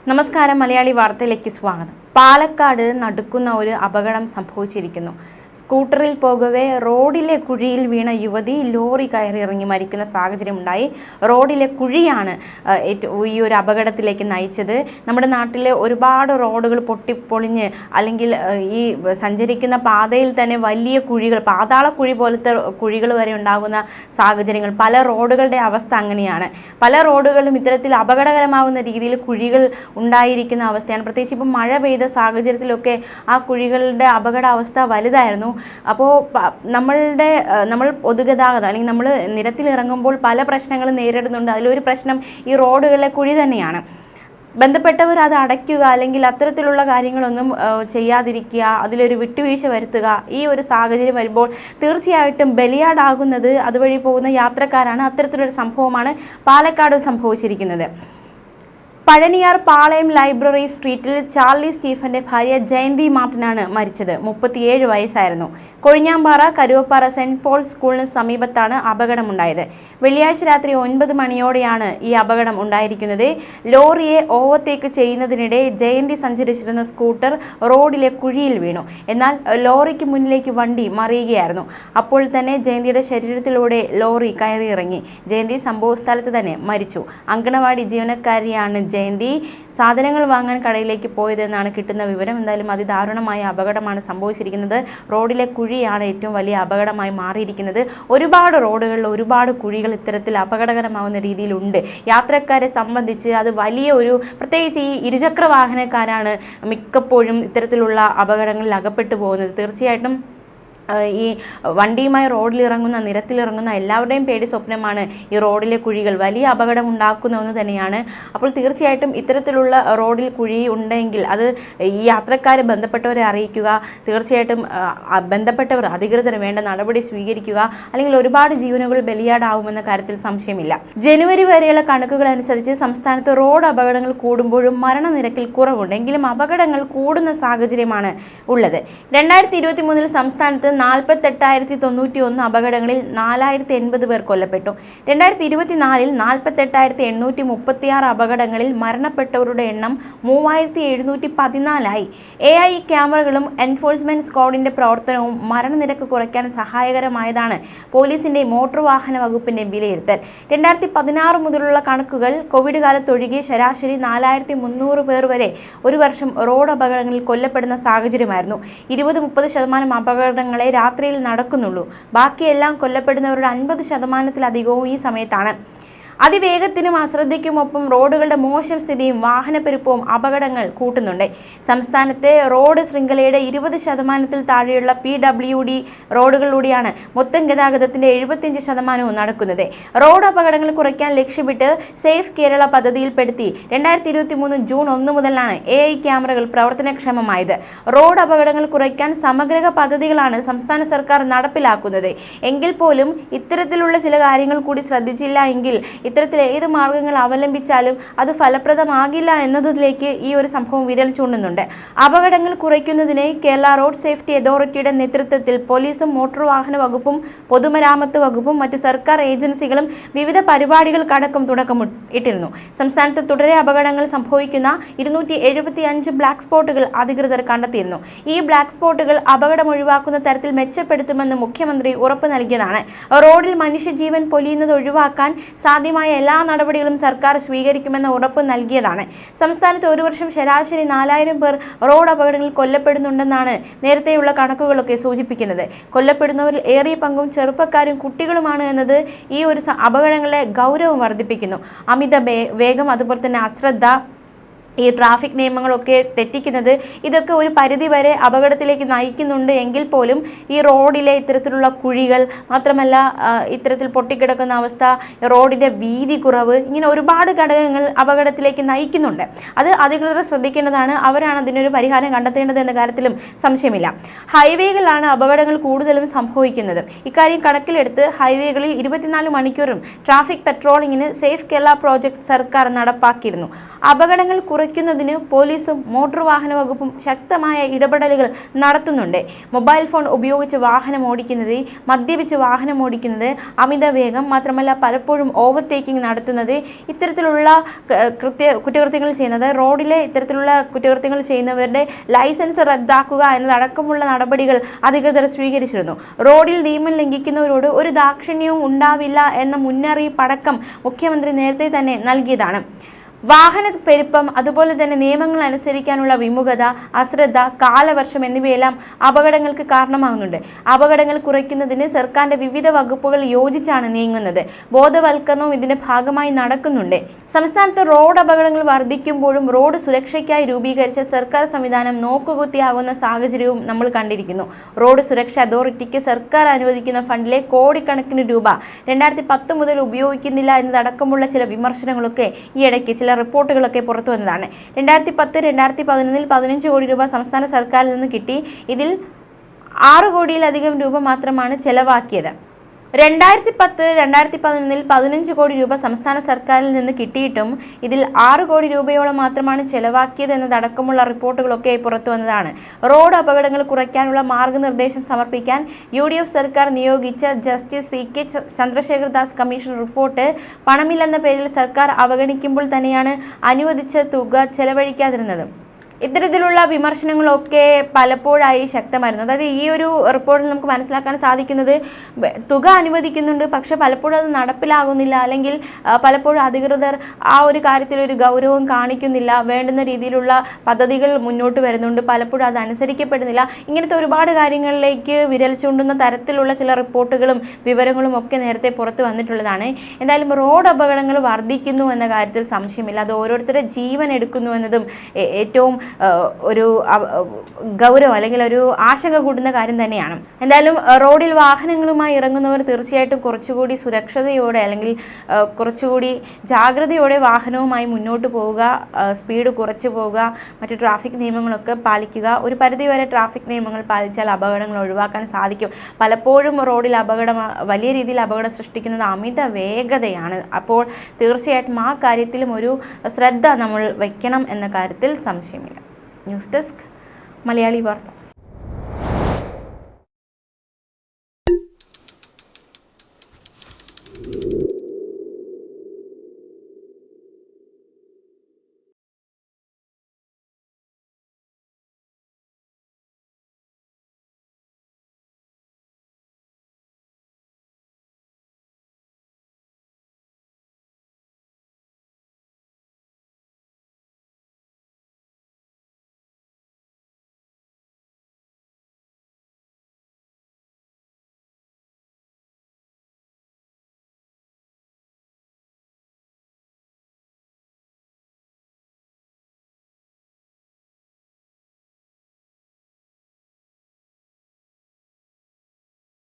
നമസ്കാരം, മലയാളി വാർത്തയിലേക്ക് സ്വാഗതം. പാലക്കാട് നടുക്കുന്ന ഒരു അപകടം സംഭവിച്ചിരിക്കുന്നു. സ്കൂട്ടറിൽ പോകവേ റോഡിലെ കുഴിയിൽ വീണ യുവതി ലോറി കയറി ഇറങ്ങി മരിക്കുന്ന സാഹചര്യമുണ്ടായി. റോഡിലെ കുഴിയാണ് ഈ ഒരു അപകടത്തിലേക്ക് നയിച്ചത്. നമ്മുടെ നാട്ടിലെ ഒരുപാട് റോഡുകൾ പൊട്ടിപ്പൊളിഞ്ഞ് അല്ലെങ്കിൽ ഈ സഞ്ചരിക്കുന്ന പാതയിൽ തന്നെ വലിയ കുഴികൾ, പാതാള കുഴി പോലത്തെ കുഴികൾ വരെ ഉണ്ടാകുന്ന സാഹചര്യങ്ങൾ. പല റോഡുകളുടെ അവസ്ഥ അങ്ങനെയാണ്. പല റോഡുകളിലും ഇത്തരത്തിൽ അപകടകരമാകുന്ന രീതിയിൽ കുഴികൾ ഉണ്ടായിരിക്കുന്ന അവസ്ഥയാണ്. പ്രത്യേകിച്ച് ഇപ്പം മഴ പെയ്ത സാഹചര്യത്തിലൊക്കെ ആ കുഴികളുടെ അപകടാവസ്ഥ വലുതായിരുന്നു. അപ്പോൾ നമ്മൾ പൊതുഗതാഗതം അല്ലെങ്കിൽ നമ്മൾ നിരത്തിലിറങ്ങുമ്പോൾ പല പ്രശ്നങ്ങളും നേരിടുന്നുണ്ട്. അതിലൊരു പ്രശ്നം ഈ റോഡുകളിലെ കുഴി തന്നെയാണ്. ബന്ധപ്പെട്ടവർ അത് അടയ്ക്കുക അല്ലെങ്കിൽ അത്തരത്തിലുള്ള കാര്യങ്ങളൊന്നും ചെയ്യാതിരിക്കുക, അതിലൊരു വിട്ടുവീഴ്ച വരുത്തുക. ഈ ഒരു സാഹചര്യം വരുമ്പോൾ തീർച്ചയായിട്ടും ബലിയാടാകുന്നത് അതുവഴി പോകുന്ന യാത്രക്കാരാണ്. അത്തരത്തിലൊരു സംഭവമാണ് പാലക്കാട് സംഭവിച്ചിരിക്കുന്നത്. പഴനിയാർ പാളയം ലൈബ്രറി സ്ട്രീറ്റിൽ ചാർലി സ്റ്റീഫന്റെ ഭാര്യ ജയന്തി മാർട്ടിനാണ് മരിച്ചത്. 37 വയസ്സായിരുന്നു. കൊഴിഞ്ഞാമ്പാറ കരുവപ്പാറ സെന്റ് പോൾ സ്കൂളിന് സമീപത്താണ് അപകടമുണ്ടായത്. വെള്ളിയാഴ്ച രാത്രി 9 മണിയോടെയാണ് ഈ അപകടം ഉണ്ടായിരിക്കുന്നത്. ലോറിയെ ഓവർടേക്ക് ചെയ്യുന്നതിനിടെ ജയന്തി സഞ്ചരിച്ചിരുന്ന സ്കൂട്ടർ റോഡിലെ കുഴിയിൽ വീണു. എന്നാൽ ലോറിക്ക് മുന്നിലേക്ക് വണ്ടി മറിയുകയായിരുന്നു. അപ്പോൾ തന്നെ ജയന്തിയുടെ ശരീരത്തിലൂടെ ലോറി കയറിയിറങ്ങി. ജയന്തി സംഭവസ്ഥലത്ത് തന്നെ മരിച്ചു. അങ്കണവാടി ജീവനക്കാരിയാണ് ജയന്തി. സാധനങ്ങൾ വാങ്ങാൻ കടയിലേക്ക് പോയതെന്നാണ് കിട്ടുന്ന വിവരം. എന്തായാലും അതിദാരുണമായ അപകടമാണ് സംഭവിച്ചിരിക്കുന്നത്. റോഡിലെ കുഴിയാണ് ഏറ്റവും വലിയ അപകടമായി മാറിയിരിക്കുന്നത്. ഒരുപാട് റോഡുകളിൽ ഒരുപാട് കുഴികൾ ഇത്തരത്തിൽ അപകടകരമാവുന്ന രീതിയിലുണ്ട്. യാത്രക്കാരെ സംബന്ധിച്ച് അത് വലിയ ഒരു, പ്രത്യേകിച്ച് ഈ ഇരുചക്ര വാഹനക്കാരാണ് മിക്കപ്പോഴും ഇത്തരത്തിലുള്ള അപകടങ്ങളിൽ അകപ്പെട്ടു പോകുന്നത്. തീർച്ചയായിട്ടും ഈ വണ്ടിയുമായി റോഡിലിറങ്ങുന്ന, നിരത്തിലിറങ്ങുന്ന എല്ലാവരുടെയും പേടി സ്വപ്നമാണ് ഈ റോഡിലെ കുഴികൾ. വലിയ അപകടം ഉണ്ടാക്കുന്ന ഒന്ന് തന്നെയാണ്. അപ്പോൾ തീർച്ചയായിട്ടും ഇത്തരത്തിലുള്ള റോഡിൽ കുഴി ഉണ്ടെങ്കിൽ അത് ഈ യാത്രക്കാരെ ബന്ധപ്പെട്ടവരെ അറിയിക്കുക. തീർച്ചയായിട്ടും ബന്ധപ്പെട്ടവർ, അധികൃതർ വേണ്ട നടപടി സ്വീകരിക്കുക. അല്ലെങ്കിൽ ഒരുപാട് ജീവനുകൾ ബലിയാടാവുമെന്ന കാര്യത്തിൽ സംശയമില്ല. ജനുവരി വരെയുള്ള കണക്കുകൾ അനുസരിച്ച് സംസ്ഥാനത്ത് റോഡ് അപകടങ്ങൾ കൂടുമ്പോഴും മരണനിരക്കിൽ കുറവുണ്ട്. എങ്കിലും അപകടങ്ങൾ കൂടുന്ന സാഹചര്യമാണ് ഉള്ളത്. 2023 സംസ്ഥാനത്ത് 48,091 അപകടങ്ങളിൽ 4,080 പേർ കൊല്ലപ്പെട്ടു. 2024 48,836 അപകടങ്ങളിൽ മരണപ്പെട്ടവരുടെ എണ്ണം 3,714 AI ക്യാമറകളും എൻഫോഴ്സ്മെന്റ് സ്ക്വാഡിന്റെ പ്രവർത്തനവും മരണനിരക്ക് കുറയ്ക്കാൻ സഹായകരമായതാണ് പോലീസിന്റെ മോട്ടോർ വാഹന വകുപ്പിന്റെ വിലയിരുത്തൽ. 2016 മുതലുള്ള കണക്കുകൾ കോവിഡ് കാലത്തൊഴികെ ശരാശരി 4,300 പേർ വരെ ഒരു വർഷം റോഡ് അപകടങ്ങളിൽ കൊല്ലപ്പെടുന്ന സാഹചര്യമായിരുന്നു. 20-30% അപകടങ്ങളെ രാത്രിയിൽ നടക്കുന്നുള്ളൂ. ബാക്കിയെല്ലാം കൊല്ലപ്പെടുന്നവരുടെ 50%-ലധികവും ഈ സമയത്താണ്. അതിവേഗത്തിനും അശ്രദ്ധയ്ക്കുമൊപ്പം റോഡുകളുടെ മോശം സ്ഥിതിയും വാഹനപ്പെരുപ്പവും അപകടങ്ങൾ കൂട്ടുന്നുണ്ട്. സംസ്ഥാനത്തെ റോഡ് ശൃംഖലയുടെ 20%-ൽ താഴെയുള്ള PWD റോഡുകളിലൂടെയാണ് മൊത്തം ഗതാഗതത്തിന്റെ 75% നടക്കുന്നത്. റോഡ് അപകടങ്ങൾ കുറയ്ക്കാൻ ലക്ഷ്യമിട്ട് സേഫ് കേരള പദ്ധതിയിൽപ്പെടുത്തി 2023 ജൂൺ 1 മുതലാണ് AI ക്യാമറകൾ പ്രവർത്തനക്ഷമമായത്. റോഡ് അപകടങ്ങൾ കുറയ്ക്കാൻ സമഗ്ര പദ്ധതികളാണ് സംസ്ഥാന സർക്കാർ നടപ്പിലാക്കുന്നത്. എങ്കിൽ പോലും ഇത്തരത്തിലുള്ള ചില കാര്യങ്ങൾ കൂടി ശ്രദ്ധിച്ചില്ല എങ്കിൽ ഇത്തരത്തിൽ ഏത് മാർഗങ്ങൾ അവലംബിച്ചാലും അത് ഫലപ്രദമാകില്ല എന്നതിലേക്ക് ഈ ഒരു സംഭവം വിരൽ ചൂണ്ടുന്നുണ്ട്. അപകടങ്ങൾ കുറയ്ക്കുന്നതിന് കേരള റോഡ് സേഫ്റ്റി അതോറിറ്റിയുടെ നേതൃത്വത്തിൽ പോലീസും മോട്ടോർ വാഹന വകുപ്പും പൊതുമരാമത്ത് വകുപ്പും മറ്റു സർക്കാർ ഏജൻസികളും വിവിധ പരിപാടികൾക്കടക്കം തുടക്കമിട്ടിരുന്നു. സംസ്ഥാനത്ത് തുടരെ അപകടങ്ങൾ സംഭവിക്കുന്ന 275 ബ്ലാക്ക് സ്പോട്ടുകൾ അധികൃതർ കണ്ടെത്തിയിരുന്നു. ഈ ബ്ലാക്ക് സ്പോട്ടുകൾ അപകടം ഒഴിവാക്കുന്ന തരത്തിൽ മെച്ചപ്പെടുത്തുമെന്ന് മുഖ്യമന്ത്രി ഉറപ്പ് നൽകിയതാണ്. റോഡിൽ മനുഷ്യജീവൻ പൊലിയുന്നത് ഒഴിവാക്കാൻ സാധ്യമായ എല്ലാ നടപടികളും സർക്കാർ സ്വീകരിക്കുമെന്ന ഉറപ്പ് നൽകിയതാണ്. സംസ്ഥാനത്ത് ഒരു വർഷം ശരാശരി 4,000 പേർ റോഡ് അപകടങ്ങളിൽ കൊല്ലപ്പെടുന്നുണ്ടെന്നാണ് നേരത്തെയുള്ള കണക്കുകളൊക്കെ സൂചിപ്പിക്കുന്നത്. കൊല്ലപ്പെടുന്നവരിൽ ഏറിയ പങ്കും ചെറുപ്പക്കാരും കുട്ടികളുമാണ് എന്നത് ഈ ഒരു അപകടങ്ങളുടെ ഗൗരവം വർദ്ധിപ്പിക്കുന്നു. അമിത വേഗം, അതുപോലെ തന്നെ അശ്രദ്ധ, ഈ ട്രാഫിക് നിയമങ്ങളൊക്കെ തെറ്റിക്കുന്നത്, ഇതൊക്കെ ഒരു പരിധിവരെ അപകടത്തിലേക്ക് നയിക്കുന്നുണ്ട്. എങ്കിൽ പോലും ഈ റോഡിലെ ഇത്തരത്തിലുള്ള കുഴികൾ, മാത്രമല്ല ഇത്തരത്തിൽ പൊട്ടിക്കിടക്കുന്ന അവസ്ഥ, റോഡിൻ്റെ വീതി കുറവ്, ഇങ്ങനെ ഒരുപാട് ഘടകങ്ങൾ അപകടത്തിലേക്ക് നയിക്കുന്നുണ്ട്. അത് അധികൃതർ ശ്രദ്ധിക്കേണ്ടതാണ്. അവരാണ് അതിനൊരു പരിഹാരം കണ്ടെത്തേണ്ടത് എന്ന കാര്യത്തിലും സംശയമില്ല. ഹൈവേകളിലാണ് അപകടങ്ങൾ കൂടുതലും സംഭവിക്കുന്നത്. ഇക്കാര്യം കണക്കിലെടുത്ത് ഹൈവേകളിൽ 24 മണിക്കൂറും ട്രാഫിക് പെട്രോളിങ്ങിന് സേഫ് കേരള പ്രോജക്ട് സർക്കാർ നടപ്പാക്കിയിരുന്നു. അപകടങ്ങൾ കുറയ്ക്കുന്നതിന് പോലീസും മോട്ടോർ വാഹന വകുപ്പും ശക്തമായ ഇടപെടലുകൾ നടത്തുന്നുണ്ട്. മൊബൈൽ ഫോൺ ഉപയോഗിച്ച് വാഹനം ഓടിക്കുന്നത്, മദ്യപിച്ച് വാഹനം ഓടിക്കുന്നത്, അമിത വേഗം, മാത്രമല്ല പലപ്പോഴും ഓവർടേക്കിംഗ് നടത്തുന്നത്, ഇത്തരത്തിലുള്ള കുറ്റകൃത്യങ്ങൾ ചെയ്യുന്നത്, റോഡിലെ ഇത്തരത്തിലുള്ള കുറ്റകൃത്യങ്ങൾ ചെയ്യുന്നവരുടെ ലൈസൻസ് റദ്ദാക്കുക എന്നതടക്കമുള്ള നടപടികൾ അധികൃതർ സ്വീകരിച്ചിരുന്നു. റോഡിൽ നിയമം ലംഘിക്കുന്നവരോട് ഒരു ദാക്ഷിണ്യവും ഉണ്ടാവില്ല എന്ന മുന്നറിയിപ്പടക്കം മുഖ്യമന്ത്രി നേരത്തെ തന്നെ നൽകിയതാണ്. വാഹന പെരുപ്പം, അതുപോലെ തന്നെ നിയമങ്ങൾ അനുസരിക്കാനുള്ള വിമുഖത, അശ്രദ്ധ, കാലവർഷം എന്നിവയെല്ലാം അപകടങ്ങൾക്ക് കാരണമാകുന്നുണ്ട്. അപകടങ്ങൾ കുറയ്ക്കുന്നതിന് സർക്കാരിന്റെ വിവിധ വകുപ്പുകൾ യോജിച്ചാണ് നീങ്ങുന്നത്. ബോധവൽക്കരണവും ഇതിന്റെ ഭാഗമായി നടക്കുന്നുണ്ട്. സംസ്ഥാനത്ത് റോഡ് അപകടങ്ങൾ വർദ്ധിക്കുമ്പോഴും റോഡ് സുരക്ഷയ്ക്കായി രൂപീകരിച്ച സർക്കാർ സംവിധാനം നോക്കുകുത്തിയാകുന്ന സാഹചര്യവും നമ്മൾ കണ്ടിരിക്കുന്നു. റോഡ് സുരക്ഷാ അതോറിറ്റിക്ക് സർക്കാർ അനുവദിക്കുന്ന ഫണ്ടിലെ കോടിക്കണക്കിന് രൂപ 2010 മുതൽ ഉപയോഗിക്കുന്നില്ല എന്നതടക്കമുള്ള ചില വിമർശനങ്ങളൊക്കെ ഈയിടയ്ക്ക് ചില റിപ്പോർട്ടുകളൊക്കെ പുറത്തു വന്നതാണ്. 2010-2011 15 കോടി രൂപ സംസ്ഥാന സർക്കാരിൽ നിന്ന് കിട്ടി. ഇതിൽ 6 കോടിയിലധികം രൂപ മാത്രമാണ് ചെലവാക്കിയത്. 2010-2011 15 കോടി രൂപ സംസ്ഥാന സർക്കാരിൽ നിന്ന് കിട്ടിയിട്ടും ഇതിൽ 6 കോടി രൂപയോളം മാത്രമാണ് ചെലവാക്കിയത് എന്നതടക്കമുള്ള റിപ്പോർട്ടുകളൊക്കെ പുറത്തു വന്നതാണ്. റോഡ് അപകടങ്ങൾ കുറയ്ക്കാനുള്ള മാർഗനിർദ്ദേശം സമർപ്പിക്കാൻ UDF സർക്കാർ നിയോഗിച്ച justice CK Chandrashekhar Das commission report പണമില്ലെന്ന പേരിൽ സർക്കാർ അവഗണിക്കുമ്പോൾ തന്നെയാണ് അനുവദിച്ച തുക ചെലവഴിക്കാതിരുന്നത്. ഇത്തരത്തിലുള്ള വിമർശനങ്ങളൊക്കെ പലപ്പോഴായി ശക്തമായിരുന്നു. അതായത് ഈ ഒരു റിപ്പോർട്ടിൽ നമുക്ക് മനസ്സിലാക്കാൻ സാധിക്കുന്നത് തുക അനുവദിക്കുന്നുണ്ട്, പക്ഷെ പലപ്പോഴും അത് നടപ്പിലാകുന്നില്ല, അല്ലെങ്കിൽ പലപ്പോഴും അധികൃതർ ആ ഒരു കാര്യത്തിൽ ഒരു ഗൗരവം കാണിക്കുന്നില്ല. വേണ്ടുന്ന രീതിയിലുള്ള പദ്ധതികൾ മുന്നോട്ട് വരുന്നുണ്ട്, പലപ്പോഴും അത് അനുസരിക്കപ്പെടുന്നില്ല. ഇങ്ങനത്തെ ഒരുപാട് കാര്യങ്ങളിലേക്ക് വിരൽ ചൂണ്ടുന്ന തരത്തിലുള്ള ചില റിപ്പോർട്ടുകളും വിവരങ്ങളും ഒക്കെ നേരത്തെ പുറത്ത് വന്നിട്ടുള്ളതാണ്. എന്തായാലും റോഡ് അപകടങ്ങൾ വർദ്ധിക്കുന്നു എന്ന കാര്യത്തിൽ സംശയമില്ല. അത് ഓരോരുത്തരുടെ ജീവൻ എടുക്കുന്നു എന്നതും ഏറ്റവും ഒരു ഗൗരവം അല്ലെങ്കിൽ ഒരു ആശങ്ക കൂട്ടുന്ന കാര്യം തന്നെയാണ്. എന്തായാലും റോഡിൽ വാഹനങ്ങളുമായി ഇറങ്ങുന്നവർ തീർച്ചയായിട്ടും കുറച്ചുകൂടി സുരക്ഷതയോടെ അല്ലെങ്കിൽ കുറച്ചുകൂടി ജാഗ്രതയോടെ വാഹനവുമായി മുന്നോട്ട് പോവുക, സ്പീഡ് കുറച്ച് പോവുക, മറ്റു ട്രാഫിക് നിയമങ്ങളൊക്കെ പാലിക്കുക. ഒരു പരിധിവരെ ട്രാഫിക് നിയമങ്ങൾ പാലിച്ചാൽ അപകടങ്ങൾ ഒഴിവാക്കാൻ സാധിക്കും. പലപ്പോഴും റോഡിൽ വലിയ രീതിയിൽ അപകടം സൃഷ്ടിക്കുന്നത് അമിത വേഗതയാണ്. അപ്പോൾ തീർച്ചയായിട്ടും ആ കാര്യത്തിലും ഒരു ശ്രദ്ധ നമ്മൾ വയ്ക്കണം എന്ന കാര്യത്തിൽ സംശയമില്ല. ന്യൂസ് ഡെസ്ക് മലയാളി വാർത്ത.